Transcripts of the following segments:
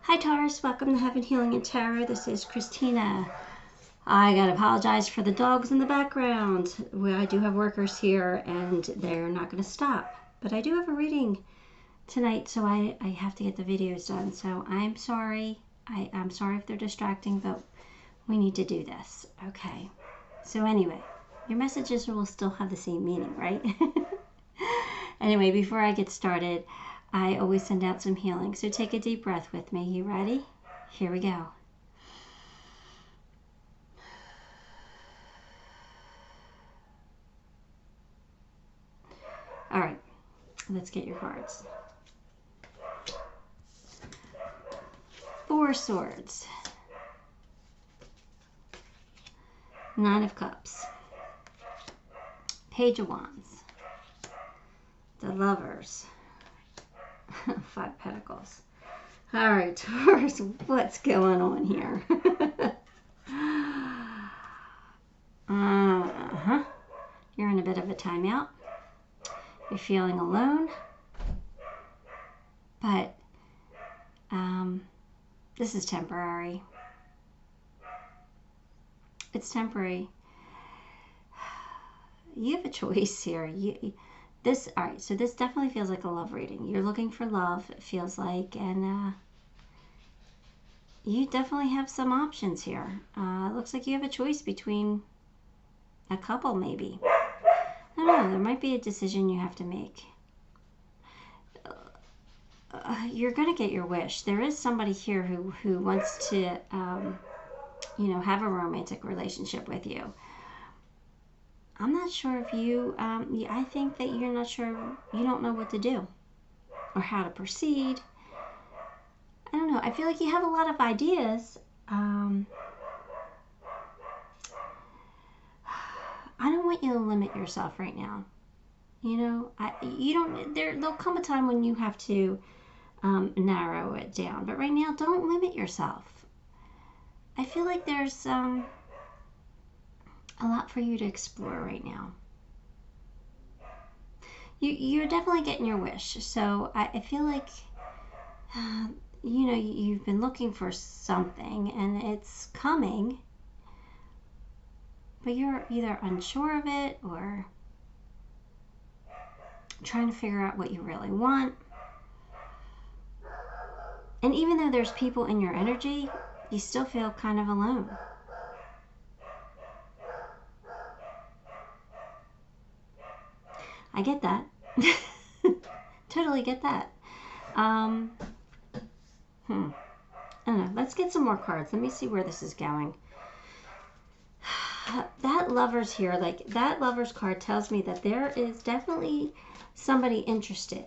Hi Taurus, welcome to Heaven Healing and Tarot. This is Christina. I gotta apologize for the dogs in the background. I do have workers here and they're not gonna stop. But I do have a reading tonight, so I have to get the videos done. So I'm sorry. I'm sorry if they're distracting, but we need to do this. Okay. So anyway, your messages will still have the same meaning, right? Anyway, before I get started, I always send out some healing. So take a deep breath with me. You ready? Here we go. All right, let's get your cards. 4 swords. 9 of cups. Page of wands. The lovers. 5 pentacles. All right, Taurus, what's going on here? You're in a bit of a timeout. You're feeling alone. But this is temporary. It's temporary. You have a choice here. All right, so this definitely feels like a love reading. You're looking for love, it feels like, and you definitely have some options here. It looks like you have a choice between a couple, maybe. I don't know, there might be a decision you have to make. You're going to get your wish. There is somebody here who wants to, have a romantic relationship with you. I'm not sure if you, I think that you're not sure, you don't know what to do or how to proceed. I don't know. I feel like you have a lot of ideas. I don't want you to limit yourself right now. There'll come a time when you have to narrow it down. But right now, don't limit yourself. I feel like there's a lot for you to explore right now. You're definitely getting your wish. So I feel like, you've been looking for something and it's coming, but you're either unsure of it or trying to figure out what you really want. And even though there's people in your energy, you still feel kind of alone. I get that. Totally get that. I don't know. Let's get some more cards. Let me see where this is going. That lover's here, that lover's card tells me that there is definitely somebody interested.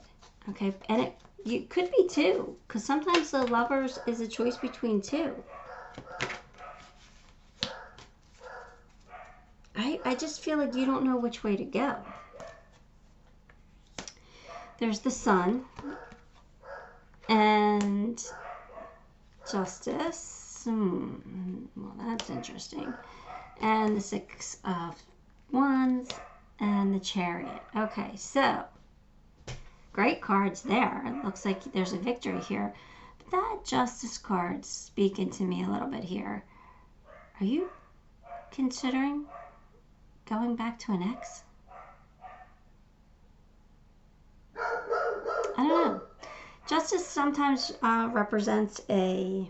Okay, and you could be 2, because sometimes the lovers is a choice between 2. I just feel like you don't know which way to go. There's the Sun and Justice. Well, that's interesting. And the 6 of Wands and the Chariot. Okay, so great cards there. It looks like there's a victory here. But that Justice card's speaking to me a little bit here. Are you considering going back to an ex? I don't know. Justice sometimes represents a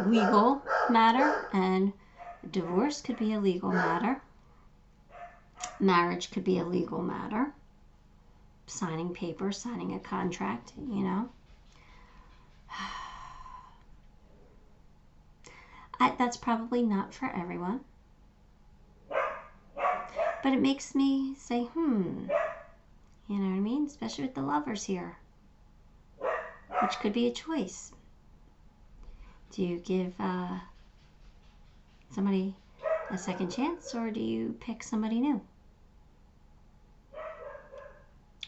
legal matter, and divorce could be a legal matter. Marriage could be a legal matter. Signing papers, signing a contract, That's probably not for everyone. But it makes me say, you know what I mean? Especially with the lovers here, which could be a choice. Do you give somebody a second chance, or do you pick somebody new?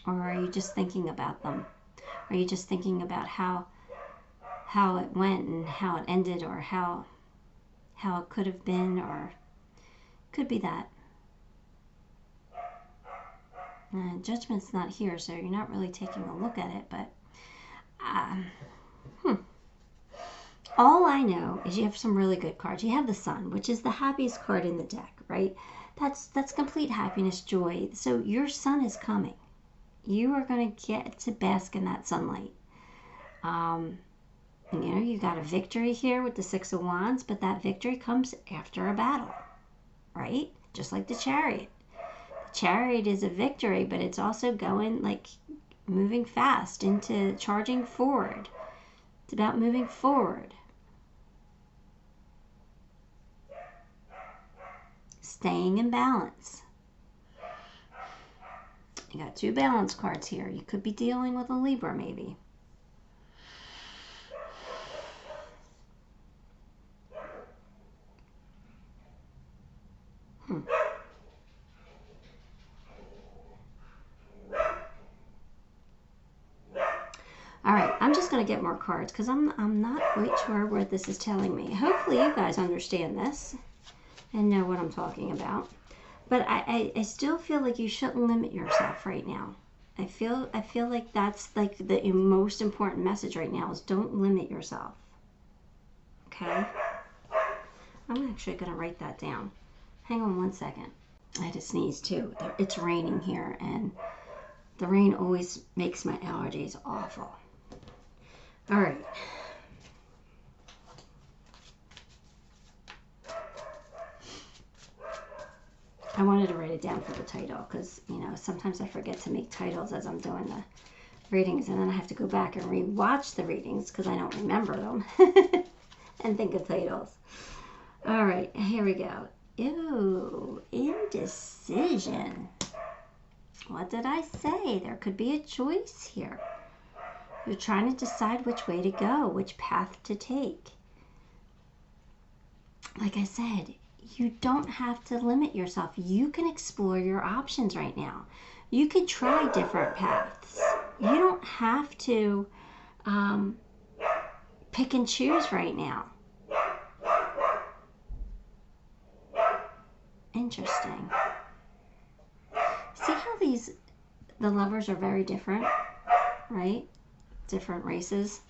Or are you just thinking about them? Are you just thinking about how it went and how it ended, or how it could have been, or could be that. Judgment's not here, so you're not really taking a look at it, but All I know is you have some really good cards. You have the Sun, which is the happiest card in the deck, right? That's complete happiness, joy. So your sun is coming. You are going to get to bask in that sunlight. You know, you got a victory here with the Six of Wands, but that victory comes after a battle, right? Just like the Chariot. The Chariot is a victory, but it's also going, like, moving fast into charging forward. It's about moving forward. Staying in balance. You got 2 balance cards here. You could be dealing with a Libra, maybe. All right, I'm just going to get more cards because I'm not quite sure what this is telling me. Hopefully you guys understand this and know what I'm talking about. But I still feel like you shouldn't limit yourself right now. I feel like that's like the most important message right now is don't limit yourself. Okay? I'm actually going to write that down. Hang on one second. I had to sneeze too. It's raining here and the rain always makes my allergies awful. All right. I wanted to write it down for the title because, you know, sometimes I forget to make titles as I'm doing the readings, and then I have to go back and re-watch the readings because I don't remember them and think of titles. All right, here we go. Ew, indecision. What did I say? There could be a choice here. You're trying to decide which way to go, which path to take. Like I said, you don't have to limit yourself. You can explore your options right now. You can try different paths. You don't have to pick and choose right now. Interesting. See how the lovers are very different, right? Different races.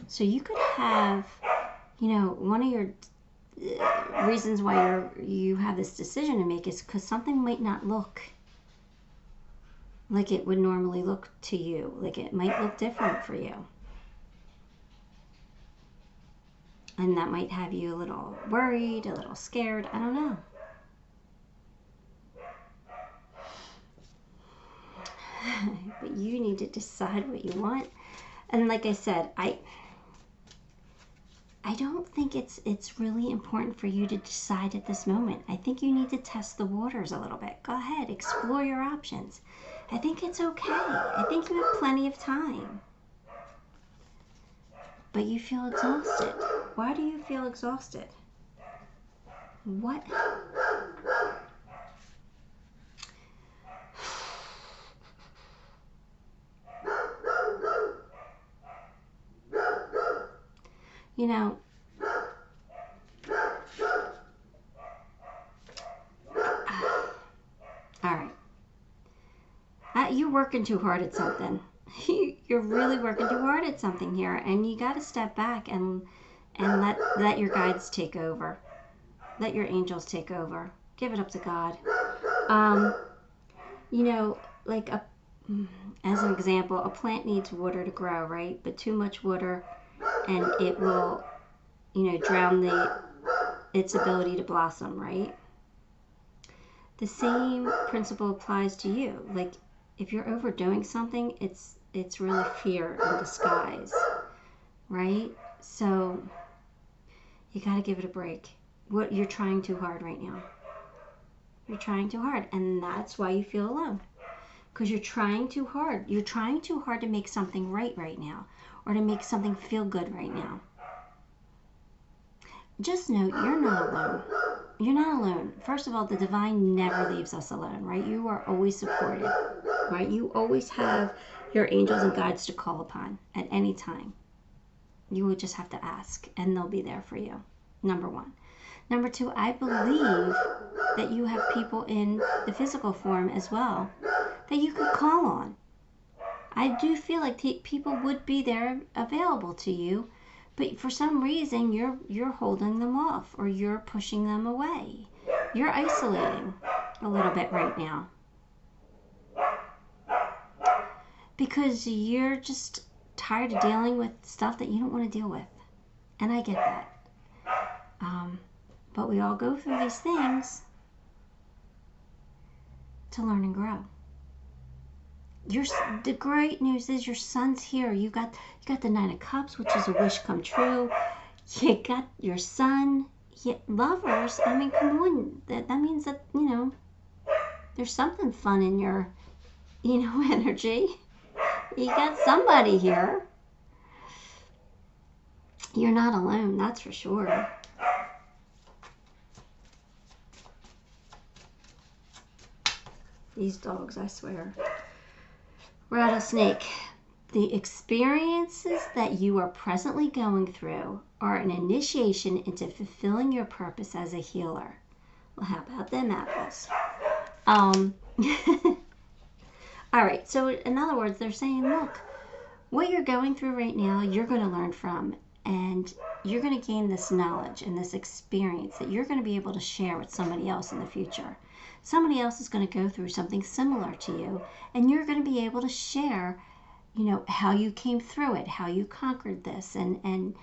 So you could have, you know, one of your reasons why you have this decision to make is because something might not look like it would normally look to you. Like it might look different for you. And that might have you a little worried, a little scared. I don't know. But you need to decide what you want. And like I said, I don't think it's really important for you to decide at this moment. I think you need to test the waters a little bit. Go ahead, explore your options. I think it's okay. I think you have plenty of time. But you feel exhausted. Why do you feel exhausted? What? You know, all right. You're working too hard at something. You're really working too hard at something here, and you got to step back and let your guides take over. Let your angels take over. Give it up to God. You know, like as an example, a plant needs water to grow, right? But too much water and it will, you know, drown its ability to blossom, right? The same principle applies to you. Like if you're overdoing something, it's really fear in disguise, right? So you got to give it a break. You're trying too hard right now. You're trying too hard, and that's why you feel alone. Because you're trying too hard. You're trying too hard to make something right now, or to make something feel good right now. Just know you're not alone. You're not alone. First of all, the divine never leaves us alone, right? You are always supported, right? You always have your angels and guides to call upon at any time. You will just have to ask, and they'll be there for you. Number one. Number two, I believe that you have people in the physical form as well that you could call on. I do feel like people would be there available to you But for some reason, you're holding them off, or you're pushing them away. You're isolating a little bit right now. Because you're just tired of dealing with stuff that you don't want to deal with. And I get that. But we all go through these things to learn and grow. The great news is your son's here. You got the Nine of Cups, which is a wish come true. You got your son. Lovers, I mean, come on. That means that, there's something fun in your, energy. You got somebody here. You're not alone, that's for sure. These dogs, I swear. Rattlesnake. The experiences that you are presently going through are an initiation into fulfilling your purpose as a healer. Well, how about them apples? All right, so in other words, they're saying, look, what you're going through right now, you're going to learn from, and you're going to gain this knowledge and this experience that you're going to be able to share with somebody else in the future. Somebody else is going to go through something similar to you, and you're going to be able to share, how you came through it, how you conquered this, and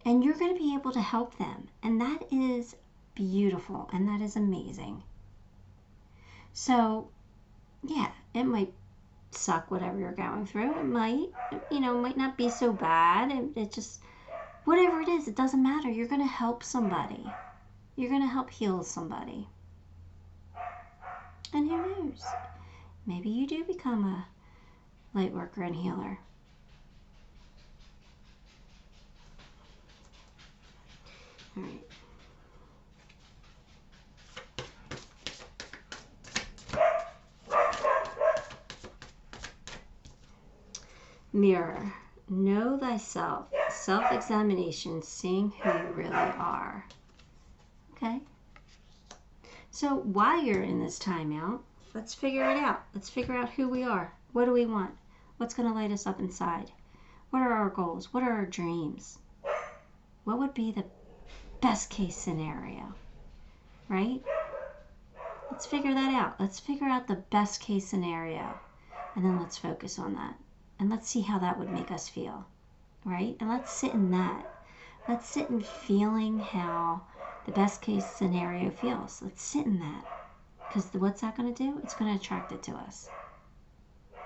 you're going to be able to help them. And that is beautiful, and that is amazing. So, yeah, it might suck, whatever you're going through. It might, might not be so bad. It just, whatever it is, it doesn't matter. You're going to help somebody. You're going to help heal somebody. And who knows? Maybe you do become a light worker and healer. All right. Mirror. Know thyself. Self-examination, seeing who you really are. Okay. So while you're in this timeout, let's figure it out. Let's figure out who we are. What do we want? What's going to light us up inside? What are our goals? What are our dreams? What would be the best case scenario? Right? Let's figure that out. Let's figure out the best case scenario. And then let's focus on that. And let's see how that would make us feel. Right? And let's sit in that. Let's sit in feeling how the best case scenario feels. Let's sit in that. Because what's that going to do? It's going to attract it to us.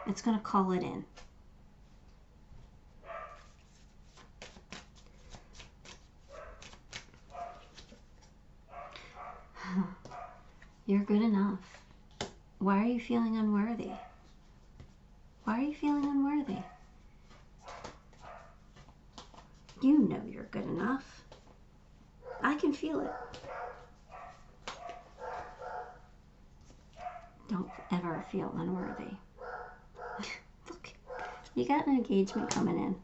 It's going to call it in. You're good enough. Why are you feeling unworthy? Why are you feeling unworthy? You know you're good enough. I can feel it. Don't ever feel unworthy. Look, you got an engagement coming in.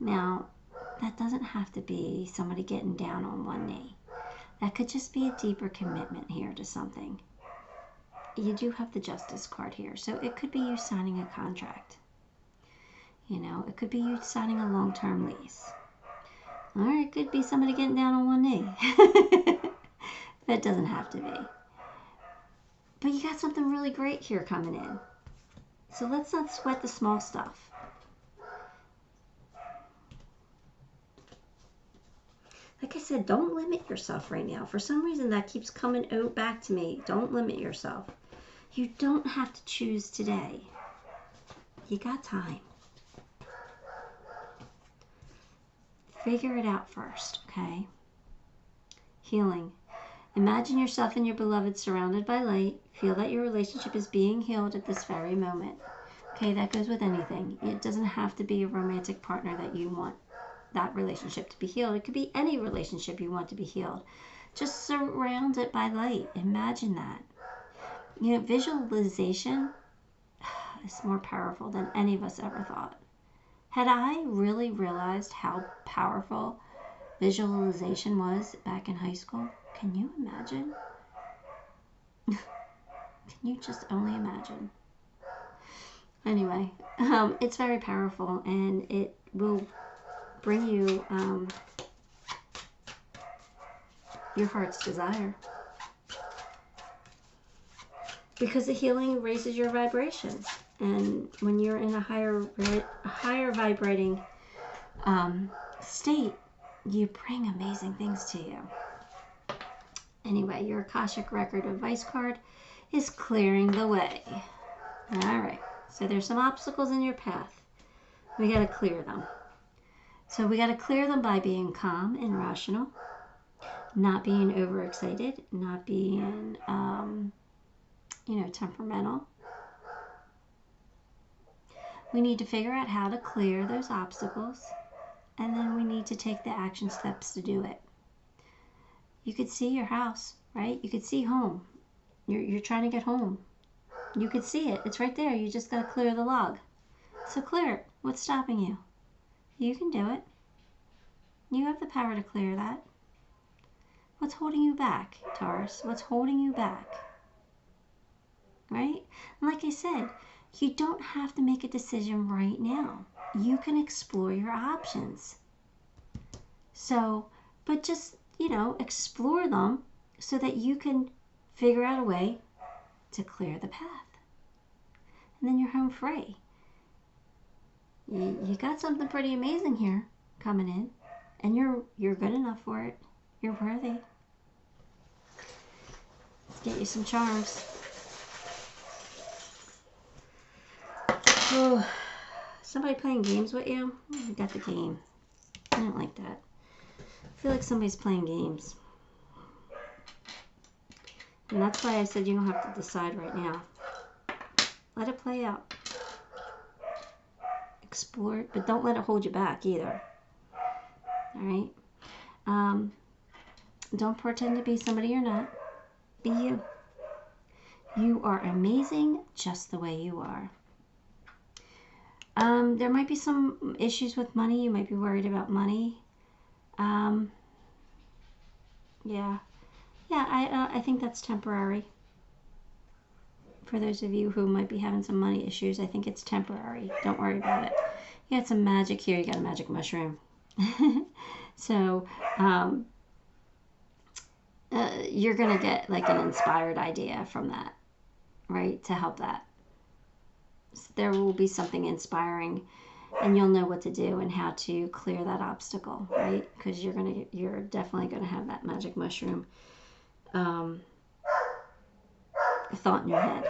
Now, that doesn't have to be somebody getting down on one knee. That could just be a deeper commitment here to something. You do have the Justice card here, so it could be you signing a contract. It could be you signing a long-term lease. Or it could be somebody getting down on one knee. That doesn't have to be. But you got something really great here coming in. So let's not sweat the small stuff. Like I said, don't limit yourself right now. For some reason, that keeps coming back to me. Don't limit yourself. You don't have to choose today. You got time. Figure it out first, okay? Healing. Imagine yourself and your beloved surrounded by light. Feel that your relationship is being healed at this very moment. Okay, that goes with anything. It doesn't have to be a romantic partner that you want that relationship to be healed. It could be any relationship you want to be healed. Just surround it by light. Imagine that. Visualization is more powerful than any of us ever thought. Had I really realized how powerful visualization was back in high school, can you imagine? Can you just only imagine? Anyway, it's very powerful, and it will bring you your heart's desire. Because the healing raises your vibration. And when you're in a higher vibrating state, you bring amazing things to you. Anyway, your Akashic Record Advice card is clearing the way. All right. So there's some obstacles in your path. We got to clear them. So we got to clear them by being calm and rational, not being overexcited, not being, temperamental. We need to figure out how to clear those obstacles, and then we need to take the action steps to do it. You could see your house, right? You could see home. You're trying to get home. You could see it. It's right there. You just got to clear the log. So clear it. What's stopping you? You can do it. You have the power to clear that. What's holding you back, Taurus? What's holding you back? Right? And like I said, you don't have to make a decision right now. You can explore your options. So, but just, explore them so that you can figure out a way to clear the path. And then you're home free. You got something pretty amazing here coming in, and you're good enough for it. You're worthy. Let's get you some charms. Oh, somebody playing games with you? You got the game. I don't like that. I feel like somebody's playing games. And that's why I said you don't have to decide right now. Let it play out. Explore it, but don't let it hold you back either. All right? Don't pretend to be somebody you're not. Be you. You are amazing just the way you are. There might be some issues with money. You might be worried about money. I think that's temporary. For those of you who might be having some money issues, I think it's temporary. Don't worry about it. You got some magic here. You got a magic mushroom. So, you're going to get like an inspired idea from that, right? To help that. So there will be something inspiring, and you'll know what to do and how to clear that obstacle, right? Because you're definitely going to have that magic mushroom thought in your head.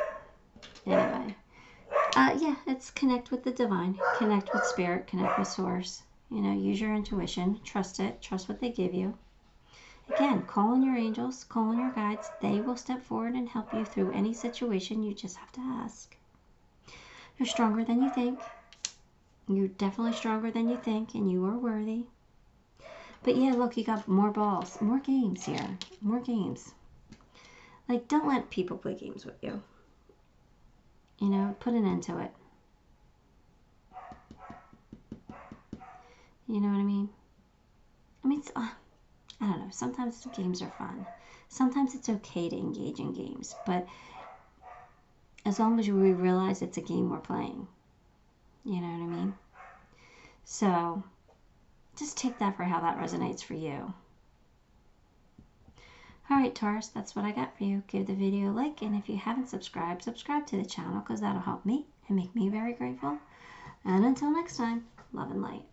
Anyway, it's connect with the divine, connect with spirit, connect with source. Use your intuition, trust it, trust what they give you. Again, call on your angels, call on your guides. They will step forward and help you through any situation. You just have to ask. You're stronger than you think. You're definitely stronger than you think, and you are worthy. But yeah, look, you got more balls, more games here, more games. Like, don't let people play games with you. Put an end to it. You know what I mean? I don't know. Sometimes games are fun. Sometimes it's okay to engage in games, but as long as we realize it's a game we're playing. You know what I mean? So, just take that for how that resonates for you. Alright, Taurus, that's what I got for you. Give the video a like, and if you haven't subscribed, subscribe to the channel because that'll help me and make me very grateful. And until next time, love and light.